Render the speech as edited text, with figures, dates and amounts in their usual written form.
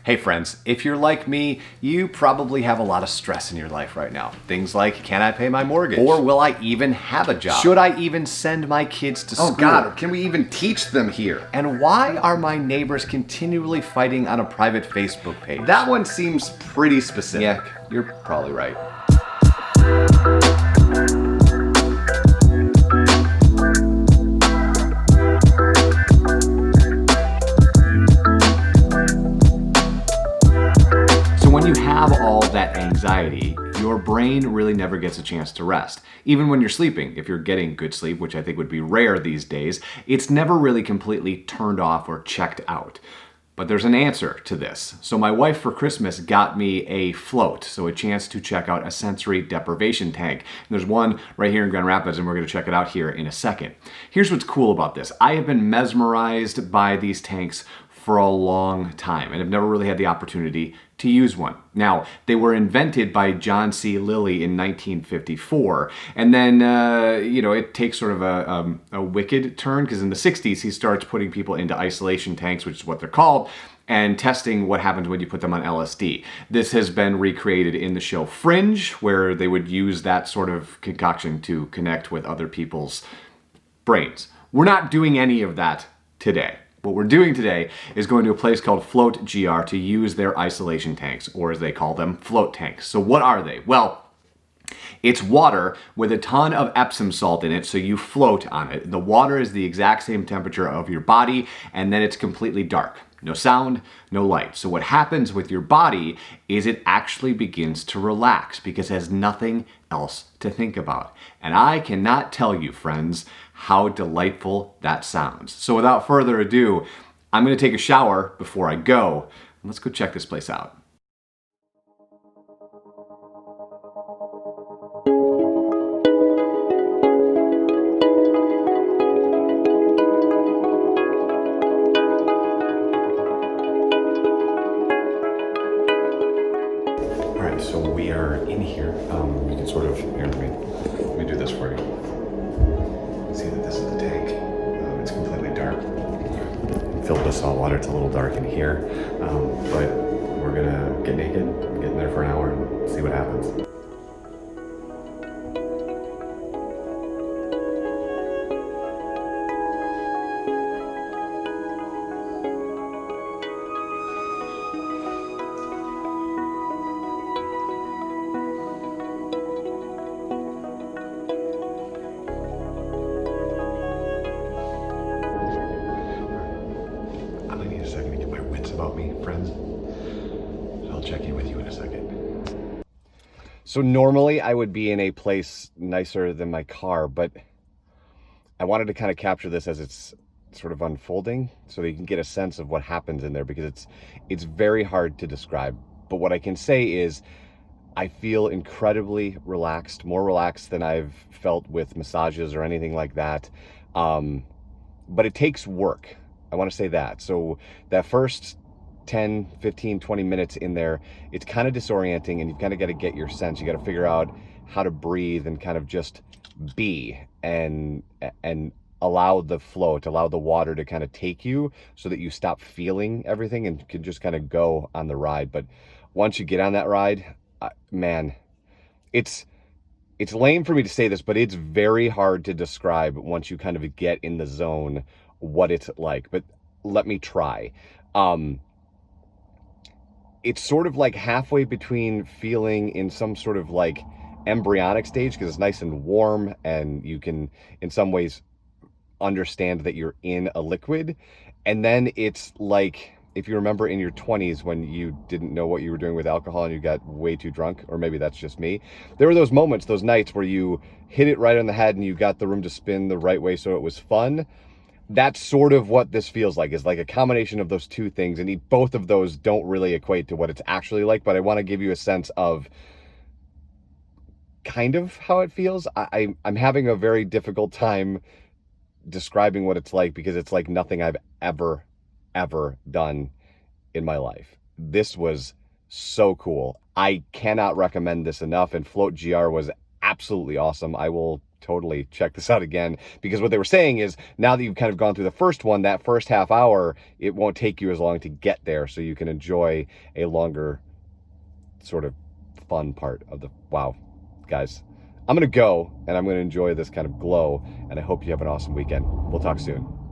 Hey friends, if you're like me, you probably have a lot of stress in your life right now. Things like, can I pay my mortgage? Or will I even have a job? Should I even send my kids to school? Oh God, can we even teach them here? And why are my neighbors continually fighting on a private Facebook page? That one seems pretty specific. Yeah, you're probably right. When you have all that anxiety, your brain really never gets a chance to rest. Even when you're sleeping, if you're getting good sleep, which I think would be rare these days, it's never really completely turned off or checked out. But there's an answer to this. So my wife for Christmas got me a Phlot, so a chance to check out a sensory deprivation tank. And there's one right here in Grand Rapids, and we're gonna check it out here in a second. Here's what's cool about this. I have been mesmerized by these tanks for a long time and have never really had the opportunity to use one. Now, they were invented by John C. Lilly in 1954, and then, it takes sort of a wicked turn, because in the 60s, he starts putting people into isolation tanks, which is what they're called, and testing what happens when you put them on LSD. This has been recreated in the show Fringe, where they would use that sort of concoction to connect with other people's brains. We're not doing any of that today. What we're doing today is going to a place called Phlot GR to use their isolation tanks, or as they call them, float tanks. So what are they? Well, it's water with a ton of Epsom salt in it, so you float on it. The water is the exact same temperature of your body, and then it's completely dark. No sound, no light. So what happens with your body is it actually begins to relax because it has nothing else to think about. And I cannot tell you, friends, how delightful that sounds. So without further ado, I'm gonna take a shower before I go. Let's go check this place out. All right, so we are in here. You can sort of, here, let me do this for you. See that this is the tank. It's completely dark. Filled with salt water, it's a little dark in here. But we're gonna get naked, get in there for an hour and see what happens. About me, friends. I'll check in with you in a second. So normally I would be in a place nicer than my car, but I wanted to kind of capture this as it's sort of unfolding so that you can get a sense of what happens in there, because it's very hard to describe. But what I can say is I feel incredibly relaxed, more relaxed than I've felt with massages or anything like that. But it takes work. I want to say that. So that first 10, 15, 20 minutes in there, it's kind of disorienting, and you've kind of got to get your sense. You got to figure out how to breathe and kind of just be and allow the float, allow the water to kind of take you so that you stop feeling everything and can just kind of go on the ride. But once you get on that ride, man, it's lame for me to say this, but it's very hard to describe once you kind of get in the zone what it's like. But let me try. It's sort of like halfway between feeling in some sort of like embryonic stage, because it's nice and warm and you can in some ways understand that you're in a liquid. And then it's like, if you remember in your 20s when you didn't know what you were doing with alcohol and you got way too drunk, or maybe that's just me, there were those moments, those nights where you hit it right on the head and you got the room to spin the right way so it was fun. That's sort of what this feels like, is like a combination of those two things, and both of those don't really equate to what it's actually like, but I want to give you a sense of kind of how it feels. I'm having a very difficult time describing what it's like, because it's like nothing I've ever done in my life. This was so cool. I cannot recommend this enough, and Phlot GR was absolutely awesome. I will totally check this out again, because what they were saying is now that you've kind of gone through the first one, that first half hour, it won't take you as long to get there, so you can enjoy a longer sort of fun part of the, wow, guys, I'm gonna go and I'm gonna enjoy this kind of glow, and I hope you have an awesome weekend. We'll talk soon.